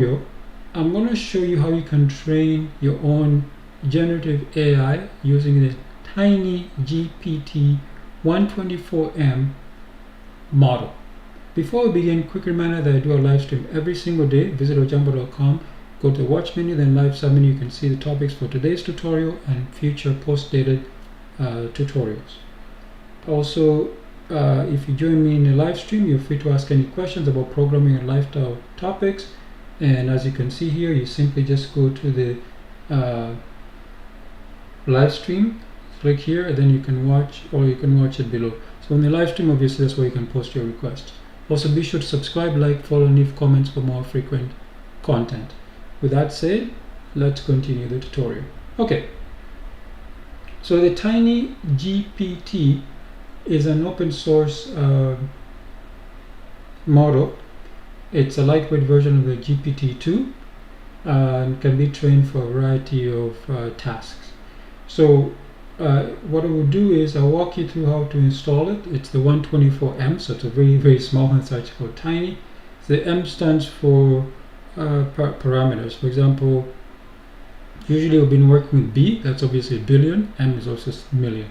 video, I'm going to show you how you can train your own generative AI using the TinyGPT 124M model. Before we begin, quick reminder that I do a live stream every single day. Visit ojambo.com, go to the watch menu, then live sub menu. You can see the topics for today's tutorial and future post-dated tutorials. Also, if you join me in the live stream, you're free to ask any questions about programming and lifestyle topics. And as you can see here, you simply just go to the live stream, click here, and then you can watch, or you can watch it below. So in the live stream, obviously that's where you can post your requests. Also, be sure to subscribe, like, follow, and leave comments for more frequent content. With that said, let's continue the tutorial. Okay, so the TinyGPT is an open source model. It's a lightweight version of the GPT-2 and can be trained for a variety of tasks. So what I will do is I'll walk you through how to install it. It's the 124M, so it's a very, very small one. It's actually called Tiny. So the M stands for parameters. For example, usually we've been working with B, that's obviously a billion. M is also million.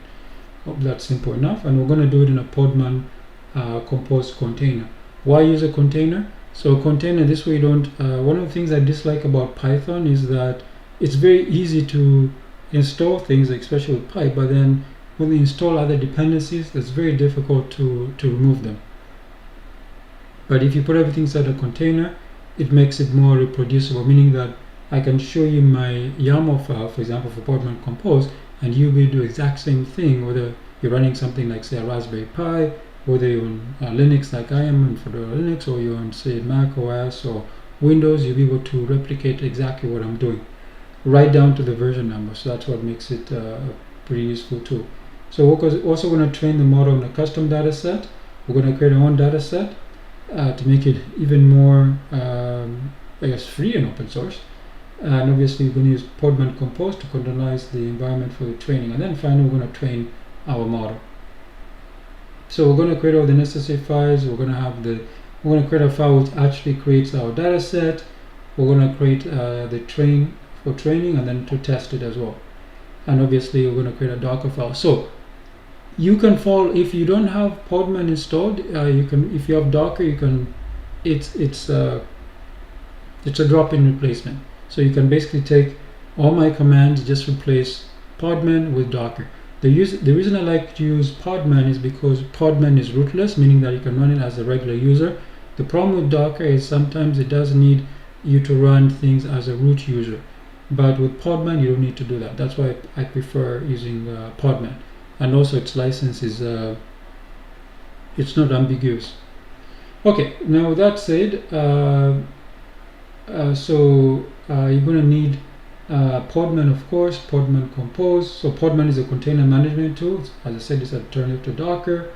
Hope that's simple enough. And we're going to do it in a Podman Compose container. Why use a container? So a container, this way you don't, one of the things I dislike about Python is that it's very easy to install things, especially with Py, but then when you install other dependencies, it's very difficult to remove them. But if you put everything inside a container, it makes it more reproducible, meaning that I can show you my YAML file, for example, for Podman Compose, and you will do the exact same thing, whether you're running something like, say, a Raspberry Pi, whether you're on Linux like I am on Fedora Linux, or you're on, say, Mac OS or Windows, you'll be able to replicate exactly what I'm doing, right down to the version number. So that's what makes it a pretty useful tool. So we're also going to train the model on a custom data set. We're going to create our own data set to make it even more, I guess, free and open source. And obviously we're going to use Podman Compose to containerize the environment for the training. And then finally we're going to train our model. So we're going to create all the necessary files. We're going to create a file which actually creates our data set. We're going to create the train for training and then to test it as well. And obviously we're going to create a Docker file. So you can follow, if you don't have Podman installed, you can, if you have Docker, you can, it's a drop-in replacement. So you can basically take all my commands, just replace Podman with Docker. The reason I like to use Podman is because Podman is rootless, meaning that you can run it as a regular user. The problem with Docker is sometimes it does need you to run things as a root user. But with Podman, you don't need to do that. That's why I prefer using Podman. And also its license is, it's not ambiguous. Okay, now with that said, you're going to need Podman, of course, Podman Compose. So Podman is a container management tool. As I said, it's an alternative to Docker.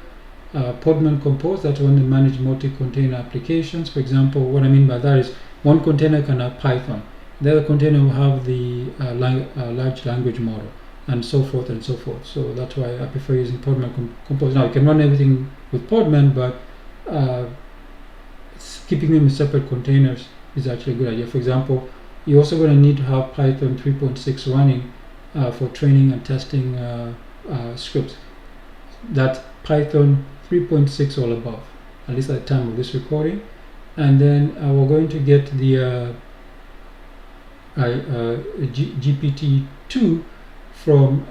Podman Compose, that's one that manages multi-container applications. For example, what I mean by that is one container can have Python. The other container will have the large language model, and so forth and so forth. So that's why I prefer using Podman Compose. Now you can run everything with Podman, but keeping them in separate containers is actually a good idea. For example, you're also going to need to have Python 3.6 running for training and testing scripts. That's Python 3.6 or above, at least at the time of this recording. And then we're going to get the GPT-2 from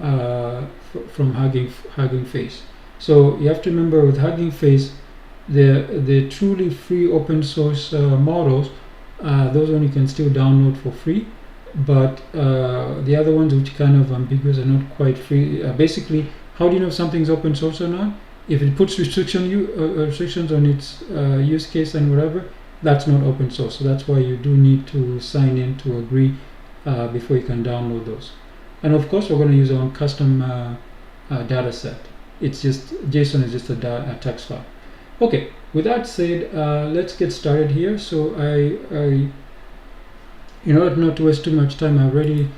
Hugging Face. So you have to remember with Hugging Face, the truly free open source models, those one you can still download for free, but the other ones which kind of ambiguous are not quite free. Basically, how do you know if something's open source or not? If it puts restrictions on its use case and whatever, that's not open source. So that's why you do need to sign in to agree before you can download those. And of course, we're going to use our own custom data set. It's just JSON is just a text file. Okay, with that said, let's get started here. So in order not to waste too much time, I've already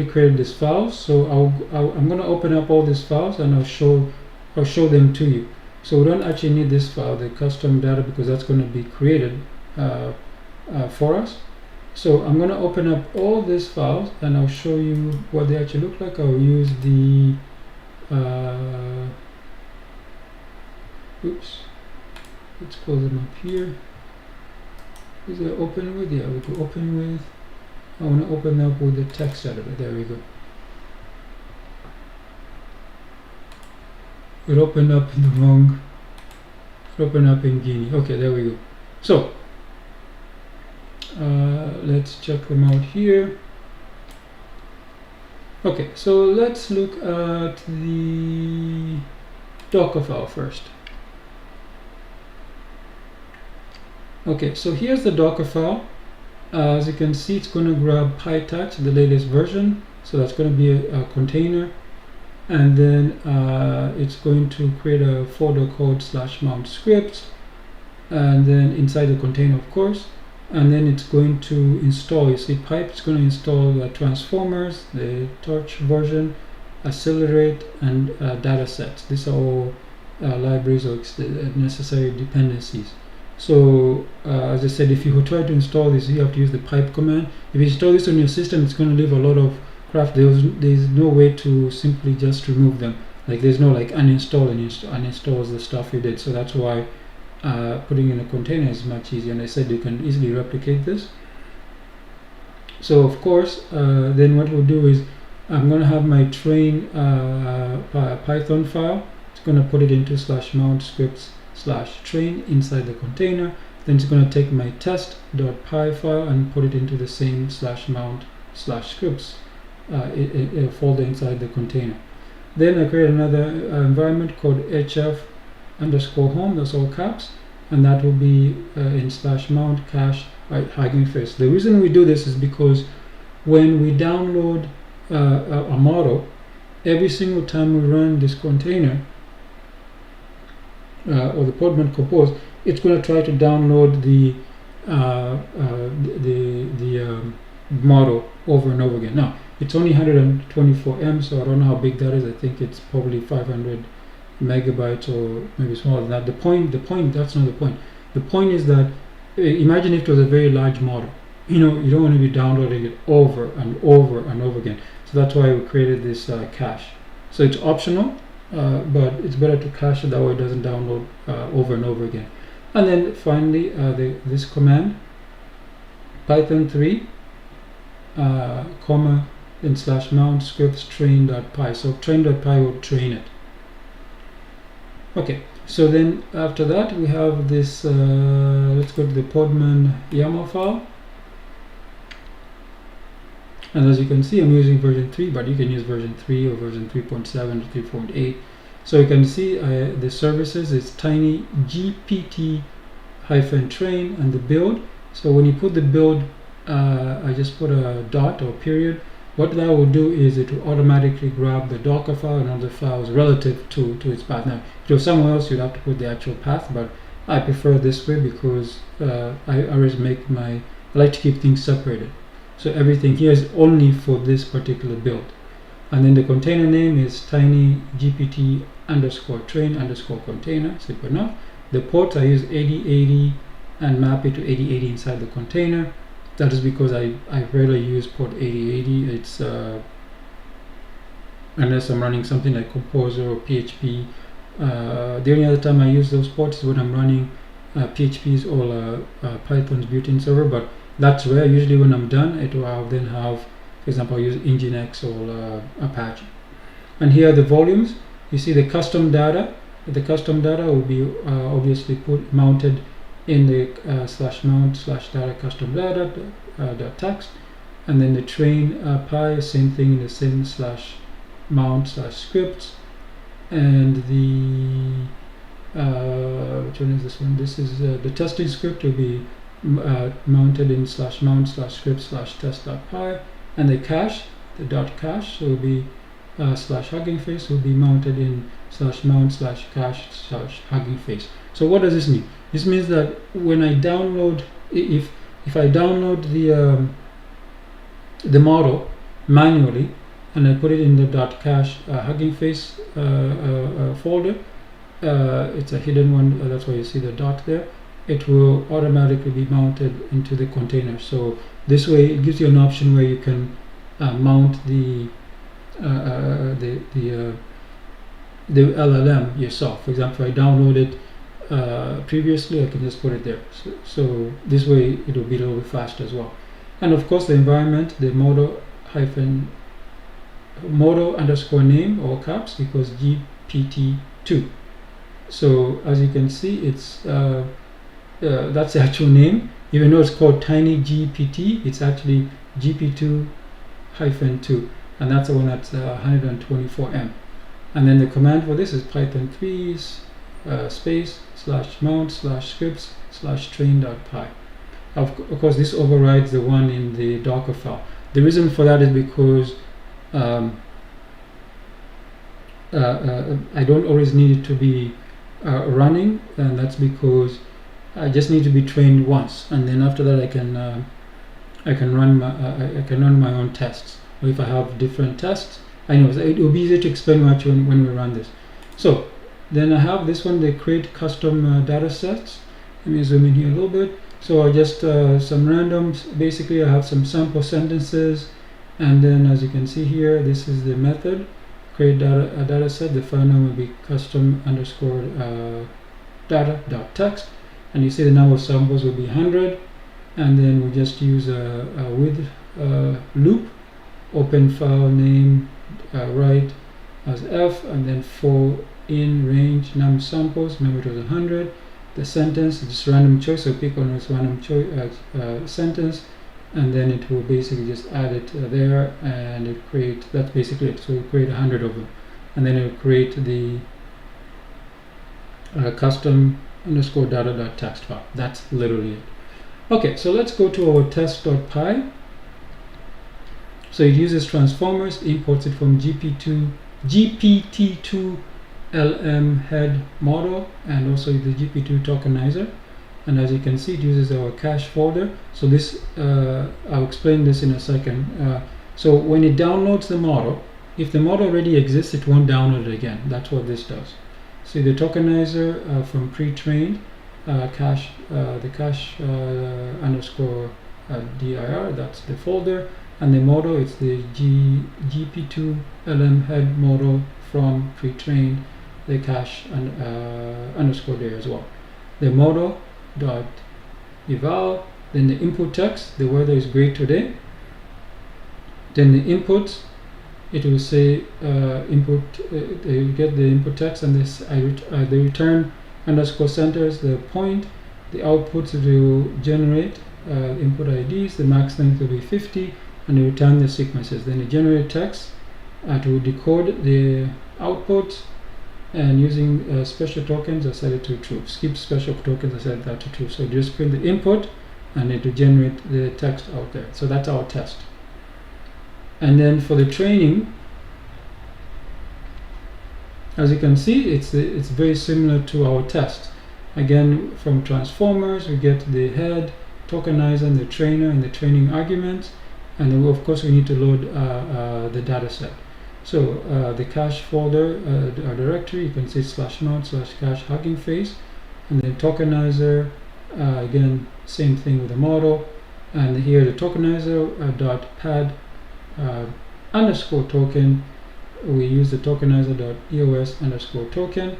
created this file. So I'm going to open up all these files and I'll show them to you. So we don't actually need this file, the custom data, because that's going to be created for us. So I'm going to open up all these files and I'll show you what they actually look like. I'll use the oops, let's close them up here. Is it open with? Yeah, we can open with. I want to open up with the text editor. There we go. It opened up in the wrong. It opened up in Guinea. Okay, there we go. So let's check them out here. Okay, so let's look at the Docker file first. Okay, so here's the Docker file. As you can see, it's going to grab PyTouch, the latest version. So that's going to be a container. And then it's going to create a folder called /mount scripts. And then inside the container, of course. And then it's going to install, you see pipe, it's going to install the transformers, the torch version, accelerate, and datasets. These are all libraries or necessary dependencies. So as I said, if you try to install this, you have to use the pipe command. If you install this on your system, it's going to leave a lot of crap. There's no way to simply just remove them. Like there's no like uninstall and uninstalls the stuff you did. So that's why putting in a container is much easier. And I said you can easily replicate this. So of course, then what we'll do is I'm going to have my train Python file. It's going to put it into /mount scripts /train inside the container. Then it's going to take my test.py file and put it into the same /mount /scripts folder inside the container. Then I create another environment called hf_home, that's all caps, and that will be in /mount cache Hugging Face. The reason we do this is because when we download a model, every single time we run this container or the Podman Compose, it's going to try to download the model over and over again. Now it's only 124M, so I don't know how big that is. I think it's probably 500 megabytes or maybe smaller than that. The point, that's not the point. The point is that imagine if it was a very large model. You know, you don't want to be downloading it over and over and over again. So that's why we created this cache. So it's optional, but it's better to cache it, that way it doesn't download over and over again. And then finally, this command, Python 3, comma, then /mount scripts train.py. So train.py will train it. Okay, so then after that we have this, let's go to the Podman YAML file. And as you can see, I'm using version 3, but you can use version 3 or version 3.7 or 3.8. So you can see the services is TinyGPT -train and the build. So when you put the build, I just put a dot or period. What that will do is it will automatically grab the Docker file and other files relative to its path. Now, if it was somewhere else, you'd have to put the actual path, but I prefer this way because I always I like to keep things separated. So everything here is only for this particular build. And then the container name is TinyGPT _train _container, simple enough. The port, I use 8080 and map it to 8080 inside the container. That is because I rarely use port 8080. It's unless I'm running something like Composer or PHP. The only other time I use those ports is when I'm running PHP's or Python's built-in server, but that's rare. Usually when I'm done, I'll then have, for example, I'll use Nginx or Apache. And here are the volumes. You see the custom data. The custom data will be obviously mounted in the /mount /data custom data text, and then the train py, same thing in the same /mount /scripts, and the which one is this one? This is the testing script will be mounted in /mount /scripts /test.py, and the cache, the .cache, will be /Hugging Face will be mounted in /mount /cache /Hugging Face. So what does this mean? This means that when I download, if I download the model manually and I put it in the .cache Hugging Face folder, it's a hidden one, that's why you see the dot there. It will automatically be mounted into the container. So This way it gives you an option where you can mount the LLM yourself. For example, if I downloaded previously, I can just put it there. So this way it will be a little bit faster as well. And of course the environment, the model underscore name, all caps, because GPT-2. So as you can see, it's that's the actual name. Even though it's called TinyGPT, it's actually GP2-2, and that's the one that's 124M. And then the command for this is Python 3 space /mount/scripts/train.py. Of course, this overrides the one in the Docker file. The reason for that is because I don't always need it to be running, and that's because I just need to be trained once, and then after that I can run my own tests. Or if I have different tests, I know it will be easy to explain much when we run this. So then I have this one, they create custom data sets. Let me zoom in here a little bit. So I just some randoms. Basically, I have some sample sentences, and then as you can see here, this is the method create data set. The file name will be custom underscore data.text, and you see the number of samples will be 100, and then we just use a with loop, open file name right as f, and then for in range num samples. Remember it was 100. The sentence is just random choice, so pick on this random choice sentence, and then it will basically just add it there, and it create, that's basically it. So we create 100 of them, and then it will create the custom underscore data.text file. That's literally it. Okay, so let's go to our test.py. So it uses transformers, imports it from GPT-2 LM head model, and also the GPT-2 tokenizer. And as you can see, it uses our cache folder. So this, I'll explain this in a second. So when it downloads the model, if the model already exists, it won't download it again. That's what this does. See the tokenizer from pre-trained cache, the cache underscore dir, that's the folder, and the model, it's the GP2 LM head model from pre-trained, the cache underscore there as well. The model dot eval, then the input text, the weather is great today. Then the input, it will say input, you get the input text, and this the return underscore centers the point. The outputs will generate input IDs, the max length will be 50, and they return the sequences. Then the generate text to decode the output, and using special tokens I set it to true. Skip special tokens, I set that to true. So just print the input and it will generate the text out there. So that's our test. And then for the training, as you can see, it's very similar to our test. Again, from transformers we get the head, tokenizer, and the trainer, and the training arguments, and then of course we need to load the data set. So the cache folder directory, you can see /mount/cache Hugging Face, and then tokenizer, again same thing with the model, and here the tokenizer .pad underscore token, we use the tokenizer.eos underscore token,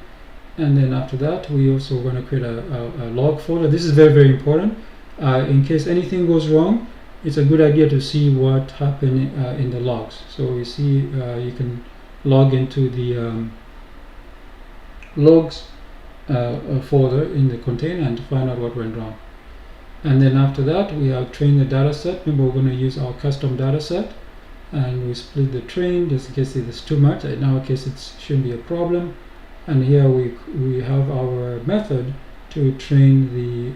and then after that we also want to create a log folder. This is very, very important. In case anything goes wrong, it's a good idea to see what happened in the logs. So you see, you can log into the logs folder in the container and find out what went wrong. And then after that, we have trained the data set. Remember, we're going to use our custom data set, and we split the train just in case it's too much. In our case, it shouldn't be a problem. And here we have our method to train the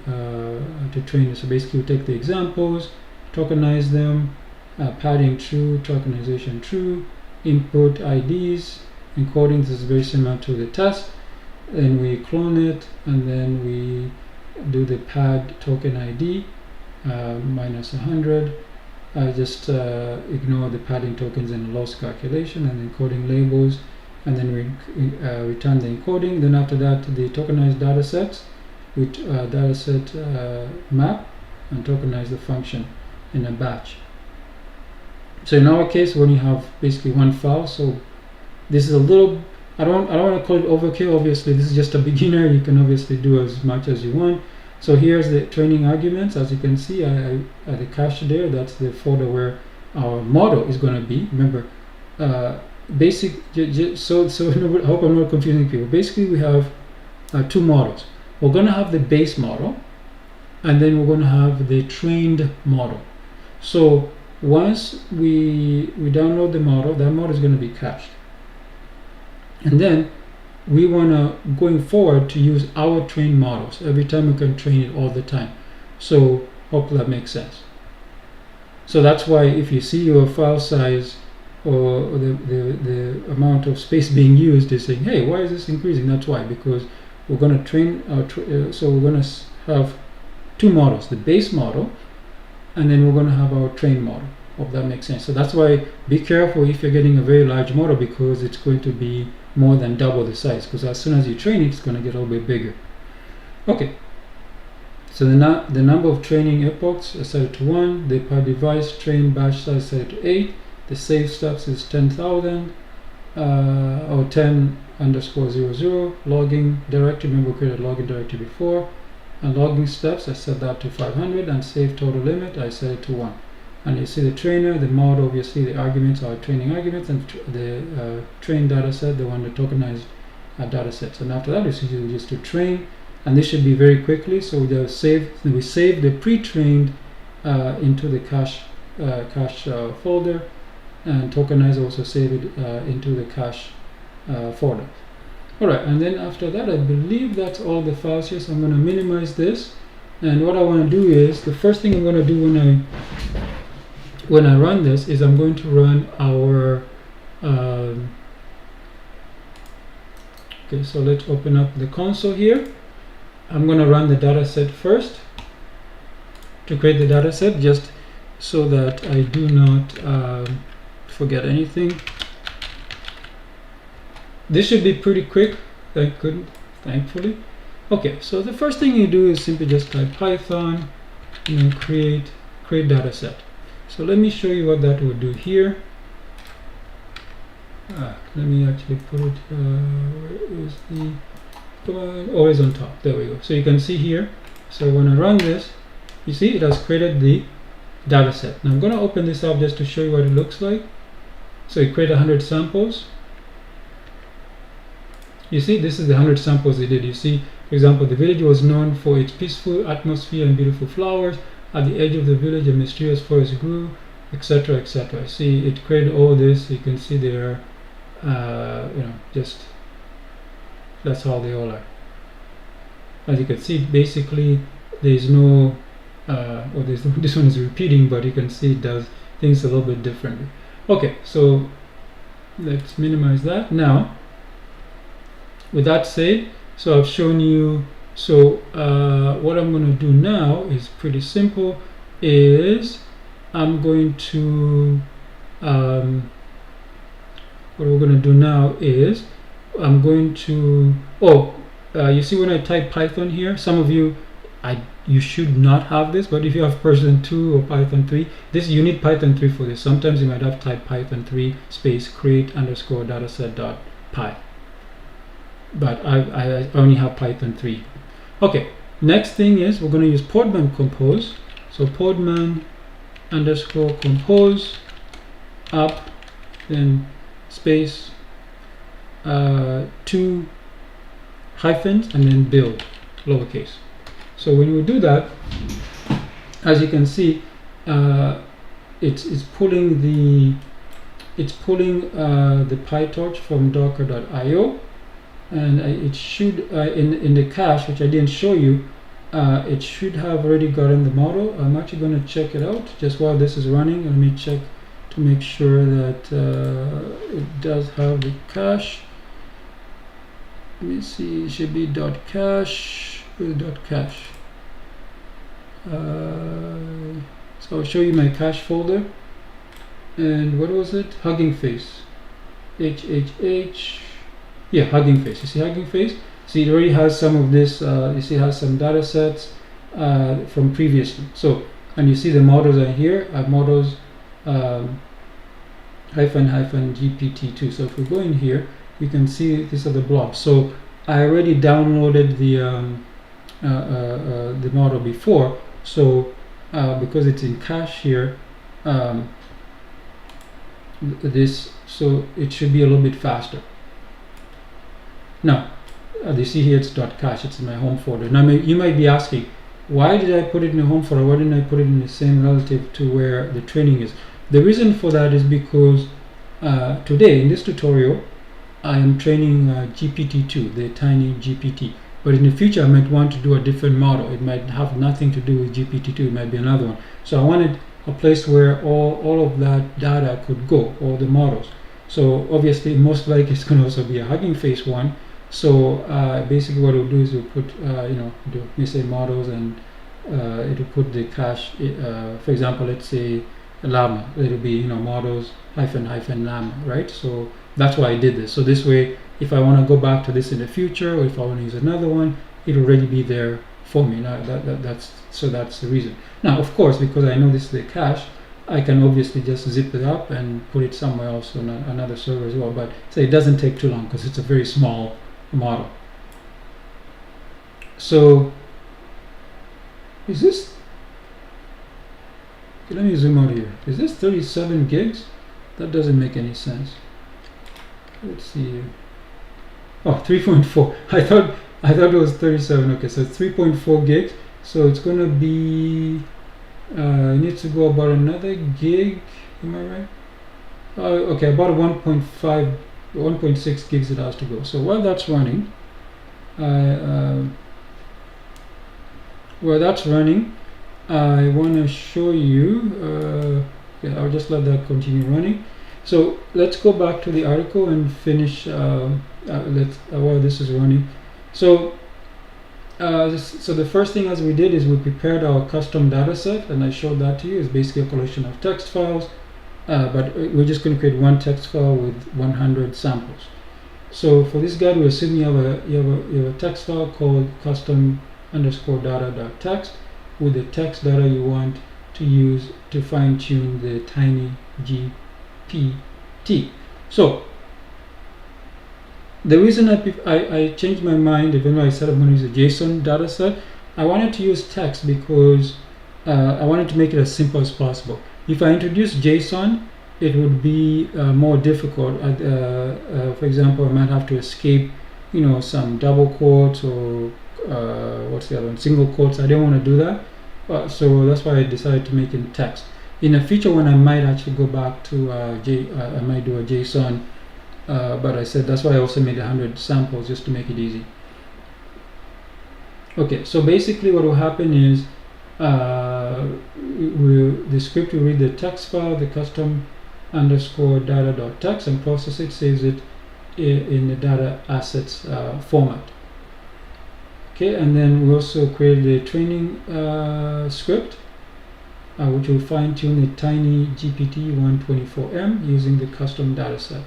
So basically, we take the examples, tokenize them, padding true, tokenization true, input IDs, encoding. This is very similar to the test. Then we clone it, and then we do the pad token ID minus 100. Just ignore the padding tokens and loss calculation, and encoding labels, and then we return the encoding. Then after that, the tokenized data sets with dataset map, and tokenize the function. in a batch. So in our case, we only have basically one file. So this is a little, I don't want to call it overkill. Obviously, this is just a beginner. You can obviously do as much as you want. So here's the training arguments. As you can see, I the cache there. That's the folder where our model is going to be. Remember, basic. So I hope I'm not confusing people. Basically, we have two models. We're going to have the base model, and then we're going to have the trained model. So once we download the model, that model is going to be cached, and then we want to, going forward, to use our trained models. Every time we can train it all the time. So hopefully that makes sense. So that's why if you see your file size or the amount of space being used is saying, hey, why is this increasing? That's why, because we're going to train our so we're going to have two models, the base model, and then we're going to have our trained model. Hope that makes sense. So that's why be careful if you're getting a very large model, because it's going to be more than double the size, because as soon as you train it, it's going to get a little bit bigger. Okay, so the number of training epochs is set to 1, the per device train batch size set to 8, the save steps is 10,000 or 10_00, logging directory, remember we created a login directory before, and logging steps I set that to 500, and save total limit I set it to 1. And you see the trainer, the model, obviously the arguments are training arguments, and the trained data set, the one, the tokenized data sets. And after that, it's just to train, and this should be very quickly. So we save the pre-trained into the cache folder, and tokenize also save it into the cache folder. Alright, and then after that, I believe that's all the files here. So I'm going to minimize this, and what I want to do is, the first thing I'm going to do when I run this is I'm going to run our okay, so let's open up the console here. I'm going to run the data set first to create the data set, just so that I do not forget anything. This should be pretty quick, thankfully. Okay, so the first thing you do is simply just type Python and then create data set. So let me show you what that would do here. Let me actually put it, where is the command? Oh, it's on top. There we go. So you can see here. So when I run this, you see it has created the data set. Now I'm going to open this up just to show you what it looks like. So it created 100 samples. You see, this is the 100 samples it did. You see, for example, the village was known for its peaceful atmosphere and beautiful flowers. At the edge of the village, a mysterious forest grew, etc., etc. See, it created all this. You can see there, just that's how they all are. As you can see, basically, there is no, this one is repeating, but you can see it does things a little bit differently. Okay, so let's minimize that. Now, with that said, so I've shown you. So what I'm going to do now is pretty simple. Is I'm going to what we're going to do now is I'm going to you see when I type Python here, some of you you should not have this, but if you have version 2 or Python 3, you need Python 3 for this. Sometimes you might have type Python 3 space create underscore dataset.py, but I only have Python 3. Okay, next thing is we're going to use Podman Compose. So Podman underscore compose up, then space 2 hyphens, and then build lowercase. So when we do that, as you can see, it's pulling the PyTorch from docker.io. And it should, in the cache, which I didn't show you, it should have already gotten the model. I'm actually going to check it out just while this is running. Let me check to make sure that it does have the cache. Let me see, it should be .cache. .cache. So I'll show you my cache folder. And what was it? Hugging Face. HHH. Yeah, Hugging Face. You see Hugging Face? See, it already has some of this. You see, it has some data sets from previously. So and you see the models are here, models hyphen GPT-2. So if we go in here, you can see these are the blobs. So I already downloaded the model before, so because it's in cache here, so it should be a little bit faster. Now, you see here it's .cache, it's in my home folder. Now you might be asking, why did I put it in the home folder? Why didn't I put it in the same relative to where the training is? The reason for that is because today in this tutorial I am training GPT-2, the TinyGPT. But in the future I might want to do a different model. It might have nothing to do with GPT-2, it might be another one. So I wanted a place where all of that data could go, all the models. So obviously most likely it's going to also be a Hugging Face one. So basically what we'll do is we'll put, we say models, and it'll put the cache, for example, let's say llama, it'll be, models hyphen llama, right? So that's why I did this. So this way, if I want to go back to this in the future, or if I want to use another one, it'll already be there for me. Now that's the reason. Now, of course, because I know this is the cache, I can obviously just zip it up and put it somewhere else on another server as well. But say it doesn't take too long because it's a very small model. So is this, okay, let me zoom out here. Is this 37 gigs? That doesn't make any sense. Let's see here. Oh, 3.4. I thought it was 37. Okay, so it's 3.4 gigs. So it's gonna be it needs to go about another gig. Am I right? Okay, about 1.6 gigs it has to go. So while that's running, I want to show you. Yeah, I'll just let that continue running. So let's go back to the article and finish. While this is running. So so the first thing as we did is we prepared our custom data set, and I showed that to you. It's basically a collection of text files, but we're just going to create one text file with 100 samples. So for this guide, we assume you have a text file called custom_data.txt with the text data you want to use to fine-tune the TinyGPT. So the reason I changed my mind, even though I said I'm going to use a JSON data set, I wanted to use text because I wanted to make it as simple as possible. If I introduce JSON, it would be more difficult. For example, I might have to escape, some double quotes or what's the other one? Single quotes. I don't want to do that. So that's why I decided to make it text. In a future when I might actually go back to I might do a JSON. But I said that's why I also made 100 samples just to make it easy. Okay, so basically what will happen is the script will read the text file, the custom_data.txt, and process it, saves it in the data assets format. Okay, and then we also created the training script, which will fine-tune the TinyGPT 124M using the custom data set.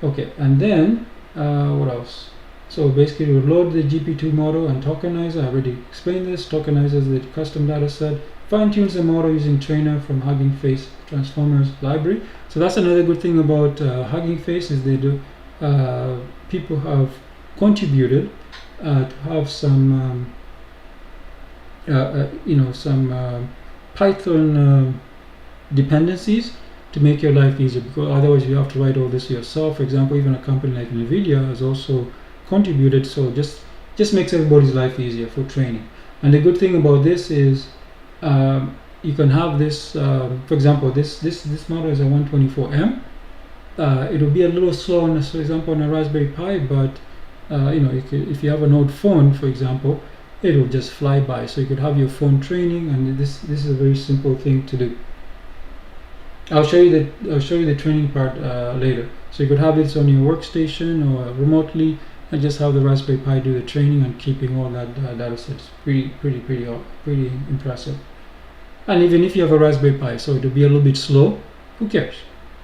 Okay, and then what else? So basically we load the GP2 model and tokenizer. I already explained this. Tokenizes the custom data set, fine-tunes the model using trainer from Hugging Face Transformers library. So that's another good thing about Hugging Face is they do people have contributed to have some some Python dependencies to make your life easier, because otherwise you have to write all this yourself. For example, even a company like NVIDIA has also contributed, so just makes everybody's life easier for training. And the good thing about this is you can have this, for example, this model is a 124M. It will be a little slow on, for example, on a Raspberry Pi, but if you have an old phone, for example, it will just fly by. So you could have your phone training, and this is a very simple thing to do. I'll show you the training part later. So you could have this on your workstation or remotely, and just have the Raspberry Pi do the training and keeping all that data sets. Pretty impressive. And even if you have a Raspberry Pi, so it'll be a little bit slow, who cares?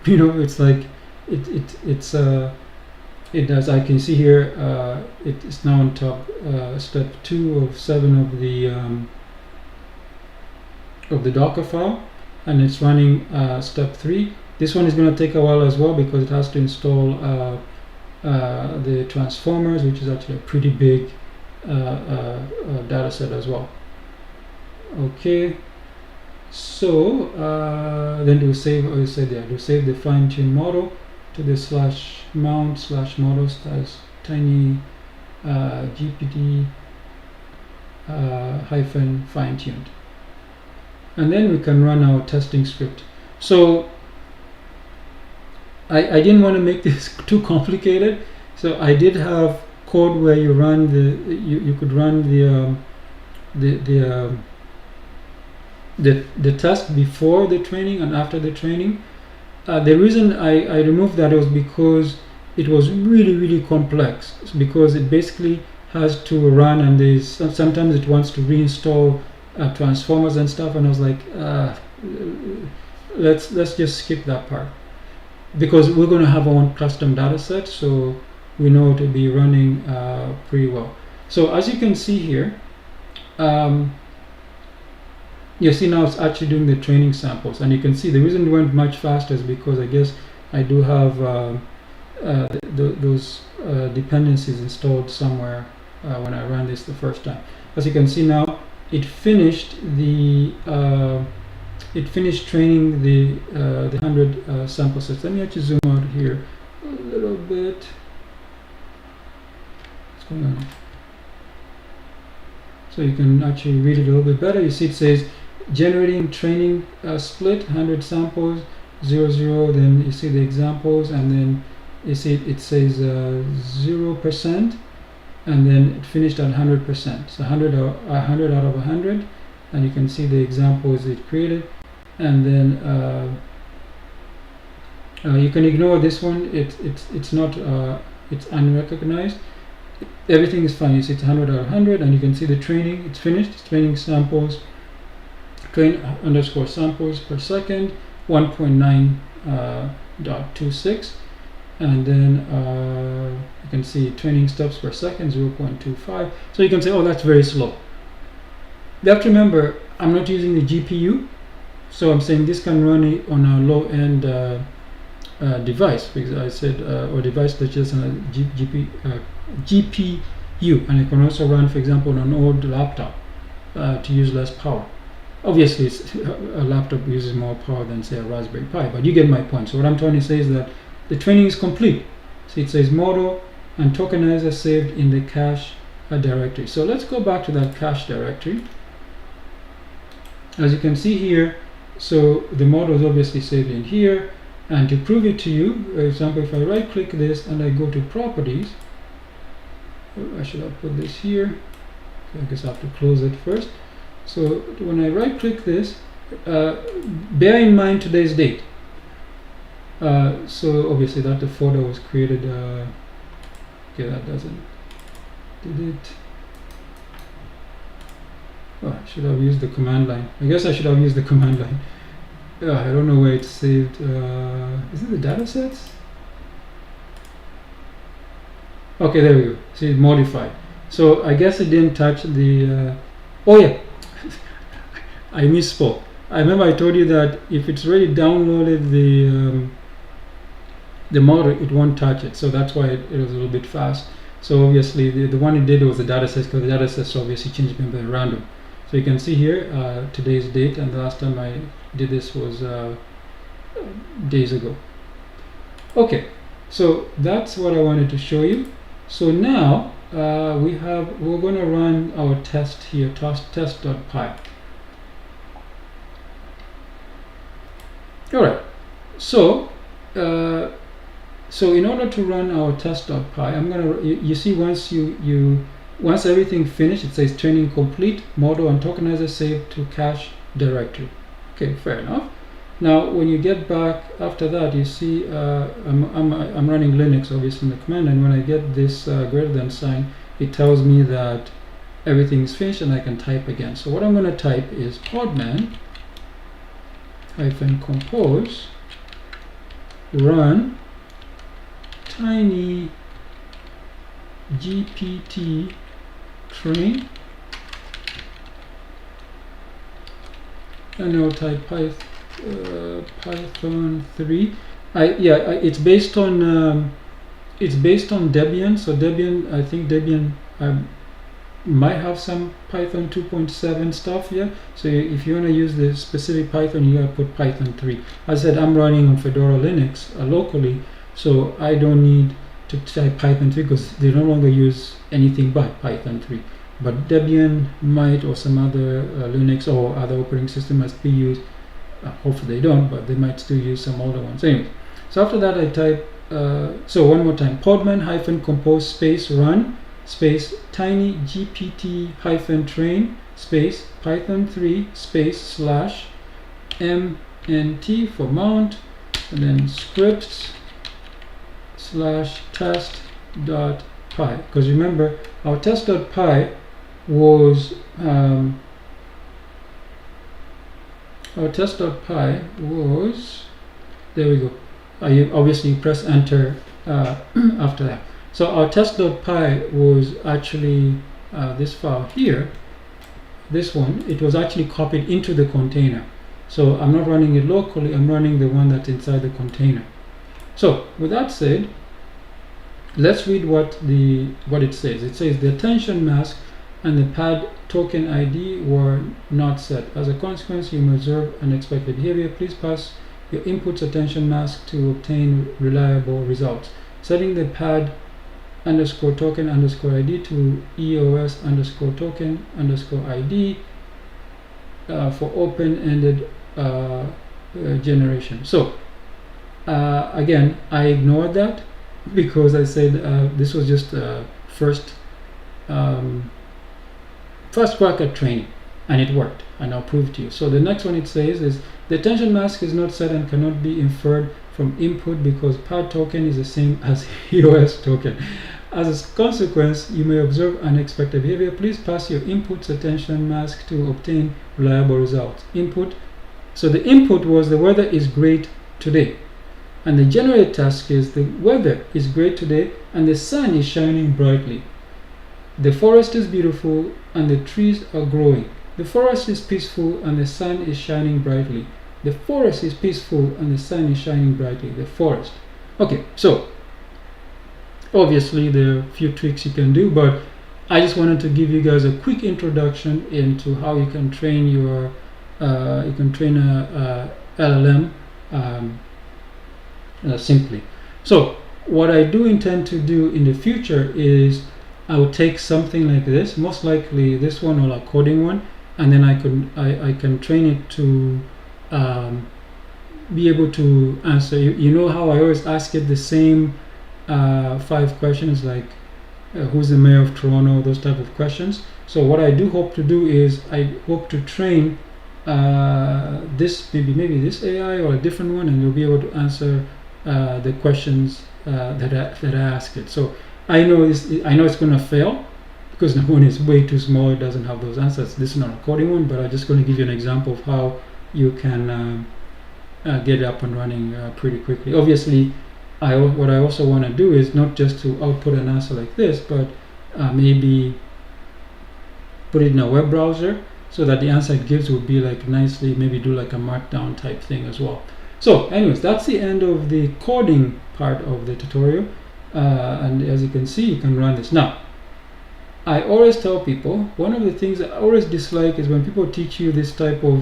It's like it does. I can see here it is now on top, step 2 of 7 of the the Docker file, and it's running step 3. This one is going to take a while as well because it has to install the transformers, which is actually a pretty big data set as well. Okay, so then we'll save, as I said there, we'll save the fine-tune model to the /mount/models as TinyGPT hyphen fine-tuned, and then we can run our testing script. So I didn't want to make this too complicated, so I did have code where you run you could run the test before the training and after the training. The reason I removed that was because it was really complex, because it basically has to run, and sometimes it wants to reinstall transformers and stuff, and I was like, let's just skip that part, because we're going to have our own custom data set, so we know it will be running pretty well. So as you can see here, you see now it's actually doing the training samples, and you can see the reason it went much faster is because I guess I do have those dependencies installed somewhere when I ran this the first time. As you can see now, it finished training the 100 sample sets. Let me actually zoom out here a little bit. What's going on? So you can actually read it a little bit better. You see it says generating training split 100 samples 00. Then you see the examples, and then you see it says 0%, and then it finished at 100%. So 100 out of 100, and you can see the examples it created. And then you can ignore this one. It's not it's unrecognized. Everything is fine. You see it's 100 out of 100, and you can see the training. It's finished. It's training samples. Train underscore samples per second 1.9.26, and then you can see training steps per second 0.25. So you can say, oh, that's very slow. You have to remember, I'm not using the GPU, so I'm saying this can run it on a low-end device, because I said or device that is a GPU, and it can also run, for example, on an old laptop to use less power. Obviously, a laptop uses more power than, say, a Raspberry Pi, but you get my point. So what I'm trying to say is that the training is complete. See, it says model and tokenizer saved in the cache directory. So let's go back to that cache directory. As you can see here, so the model is obviously saved in here. And to prove it to you, for example, if I right-click this and I go to properties, I should have put this here. So I guess I have to close it first. So when I right-click this, bear in mind today's date. So obviously that the folder was created. Okay, that doesn't. Did it? Oh, I should have used the command line. I guess I should have used the command line. I don't know where it's saved. Is it the datasets? Okay, there we go. See, modified. So I guess it didn't touch the. Oh yeah. I misspoke. I remember I told you that if it's already downloaded the model, it won't touch it. So that's why it was a little bit fast. So obviously the one it did was the dataset, because the datasets obviously changed by random. So you can see here today's date, and the last time I did this was days ago. Okay, so that's what I wanted to show you. So now we're going to run our test here, test.py. All right, so in order to run our test.py, I'm gonna, you see, once once everything finished, it says training complete, model and tokenizer saved to cache directory. Okay, fair enough. Now when you get back after that, you see I'm running Linux obviously in the command, and when I get this greater than sign, it tells me that everything is finished and I can type again. So what I'm going to type is Podman Compose run TinyGPT train and I'll type Python 3. It's based on Debian. So Debian, I think Debian might have some Python 2.7 stuff here. So if you want to use the specific Python, you gotta put Python 3. As I said, I'm running on Fedora Linux locally, so I don't need to type Python 3 because they no longer use anything but Python 3. But Debian might, or some other Linux or other operating system must be used. Hopefully they don't, but they might still use some older ones. Anyway, so after that I type, so one more time, Podman-Compose space run space TinyGPT-train space Python 3 space / mnt for mount, and then scripts / test.py, because remember our test.py was there we go. You obviously press enter after that. So our test.py was actually this file here, this one. It was actually copied into the container. So I'm not running it locally, I'm running the one that's inside the container. So with that said, let's read what it says. It says the attention mask and the pad token ID were not set. As a consequence, you may observe unexpected behavior. Please pass your input's attention mask to obtain reliable results. Setting the pad underscore token underscore ID to EOS underscore token underscore ID for open-ended generation. So again, I ignored that because I said this was just first crack at training, and it worked, and I'll prove to you. So the next one it says is the attention mask is not set and cannot be inferred from input because pad token is the same as EOS token. As a consequence, you may observe unexpected behavior. Please pass your input's attention mask to obtain reliable results. Input. So the input was the weather is great today, and the generated task is the weather is great today and the sun is shining brightly. The forest is beautiful and the trees are growing. The forest is peaceful and the sun is shining brightly. The forest is peaceful and the sun is shining brightly. The forest. Okay, so obviously there are a few tricks you can do, but I just wanted to give you guys a quick introduction into how you can train your a LLM simply. So what I do intend to do in the future is I will take something like this, most likely this one or a coding one, and then I can train it to be able to answer. You know how I always ask it the same 5 questions, like who's the mayor of Toronto, those type of questions. So what I do hope to do is I hope to train this maybe this AI or a different one, and you'll be able to answer the questions that I ask it. So I know it's going to fail because the one is way too small. It doesn't have those answers. This is not a coding one, but I'm just going to give you an example of how you can get it up and running pretty quickly. Obviously, what I also want to do is not just to output an answer like this, but maybe put it in a web browser so that the answer it gives will be like nicely, maybe do like a markdown type thing as well. So anyways, that's the end of the coding part of the tutorial. And as you can see, you can run this. Now, I always tell people, one of the things I always dislike is when people teach you this type of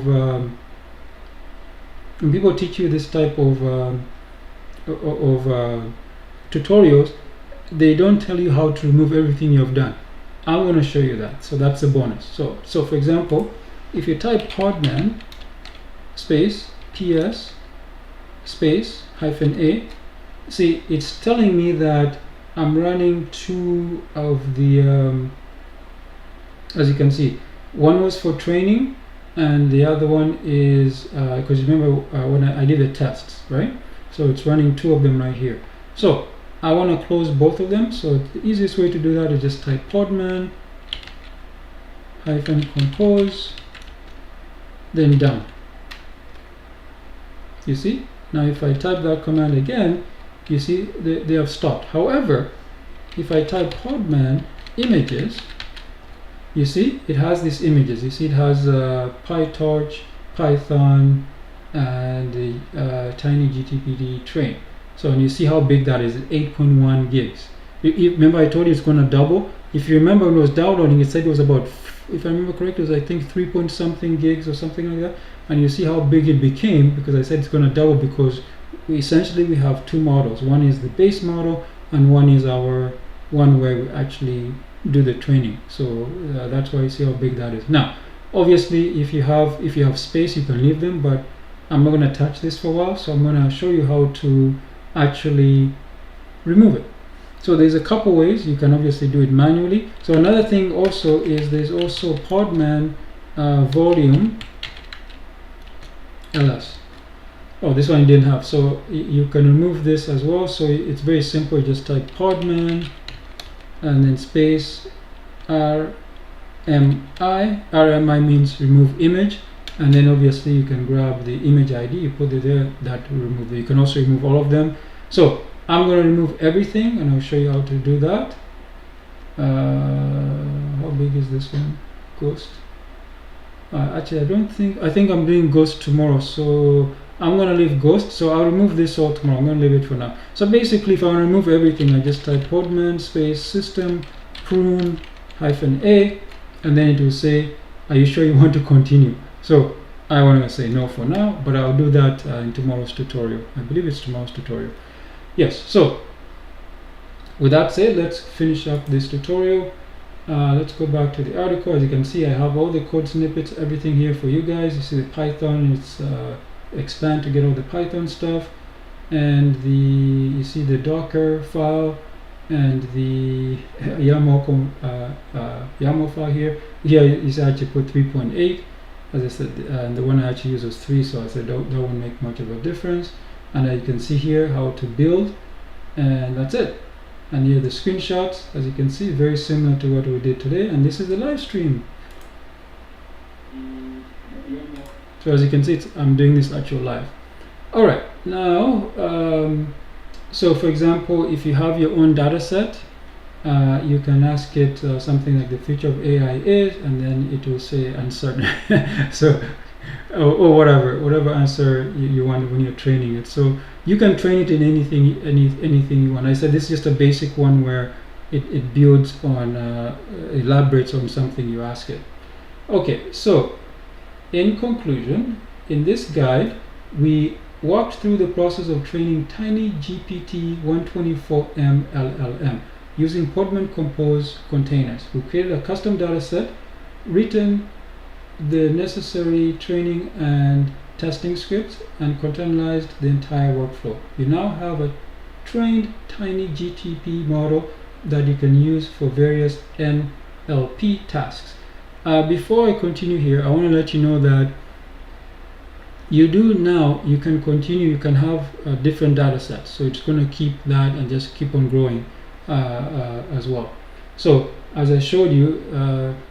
tutorials, they don't tell you how to remove everything you've done. I'm going to show you that, so that's a bonus. So for example, if you type Podman space ps space -a, see, it's telling me that I'm running 2 of the as you can see, one was for training and the other one is because remember when I did the tests, right? So it's running 2 of them right here. So I want to close both of them, so the easiest way to do that is just type Podman -compose, then done. You see, now if I type that command again, you see they have stopped. However, if I type Podman images, you see it has these images. You see it has PyTorch, Python, and the TinyGPT train. So, and you see how big that is, 8.1 gigs. Remember I told you it's going to double. If you remember when it was downloading, it said it was about, if I remember correctly, it was I think 3 point something gigs or something like that. And you see how big it became, because I said it's going to double, because essentially we have two models. One is the base model, and one is our one where we actually do the training. So that's why you see how big that is. Now, obviously, if you have space, you can leave them, but I'm not going to touch this for a while. So I'm going to show you how to actually remove it. So there's a couple ways. You can obviously do it manually. So another thing also is there's also Podman volume ls. Oh, this one you didn't have. So you can remove this as well. So it's very simple. You just type Podman and then space RMI. RMI means remove image. And then obviously you can grab the image ID, you put it there, that will remove it. You can also remove all of them. So I'm going to remove everything, and I'll show you how to do that. How big is this one? Ghost. Actually, I think I'm doing Ghost tomorrow, so I'm going to leave Ghost. So I'll remove this all tomorrow. I'm going to leave it for now. So basically, if I want to remove everything, I just type Podman space system prune -a, and then it will say, are you sure you want to continue? So I want to say no for now, but I'll do that in tomorrow's tutorial. I believe it's tomorrow's tutorial. Yes, so with that said, let's finish up this tutorial. Let's go back to the article. As you can see, I have all the code snippets, everything here for you guys. You see the Python, it's expand to get all the Python stuff, and you see the Docker file and the YAML file here. Here you see I actually put 3.8. As I said, the one I actually used was 3, so I said that won't make much of a difference. And you can see here how to build, and that's it. And here the screenshots, as you can see, very similar to what we did today. And this is the live stream. So as you can see, I'm doing this actual live. All right, now, so for example, if you have your own data set, you can ask it something like the future of AI is, and then it will say uncertain. So, or whatever answer you want when you're training it. So you can train it in anything you want. I said this is just a basic one where it builds on, elaborates on something you ask it. Okay, so in conclusion, in this guide, we walked through the process of training TinyGPT 124M LLM using Podman Compose containers. We created a custom data set, written the necessary training and testing scripts, and containerized the entire workflow. You now have a trained TinyGPT model that you can use for various NLP tasks. Before I continue here, I want to let you know that you can continue, you can have different data sets. So it's going to keep that and just keep on growing as well. So as I showed you,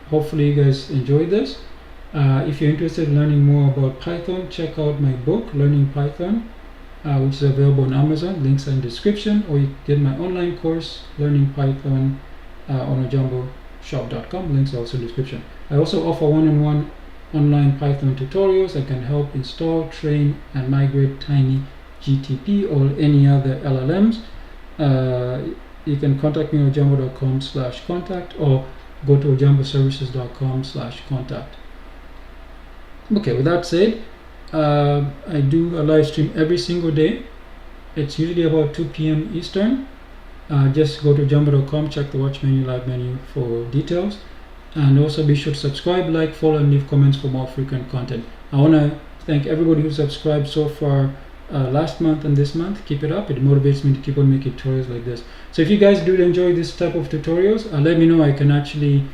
hopefully you guys enjoyed this. If you're interested in learning more about Python, check out my book, Learning Python, which is available on Amazon. Links are in the description, or you get my online course, Learning Python, on ojamboshop.com. Links are also in the description. I also offer one-on-one online Python tutorials that can help install, train, and migrate TinyGPT or any other LLMs. You can contact me on ojambo.com/contact, or go to ojamboservices.com/contact. Okay, with that said, I do a live stream every single day. It's usually about 2 p.m. Eastern. Just go to ojambo.com, check the watch menu, live menu for details. And also be sure to subscribe, like, follow, and leave comments for more frequent content. I want to thank everybody who subscribed so far last month and this month. Keep it up. It motivates me to keep on making tutorials like this. So if you guys do enjoy this type of tutorials, let me know. I can actually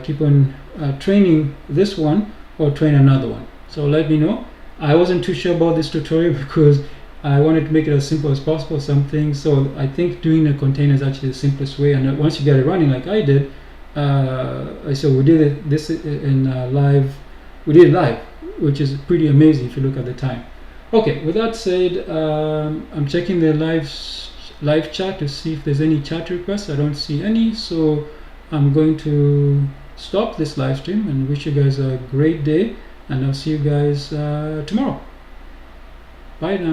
keep on training this one or train another one. So let me know. I wasn't too sure about this tutorial because I wanted to make it as simple as possible, so I think doing a container is actually the simplest way, and once you get it running like I did, so we did this in live, which is pretty amazing if you look at the time. Okay, with that said, I'm checking the live chat to see if there's any chat requests. I don't see any, so I'm going to stop this live stream and wish you guys a great day. and I'll see you guys tomorrow. Bye now.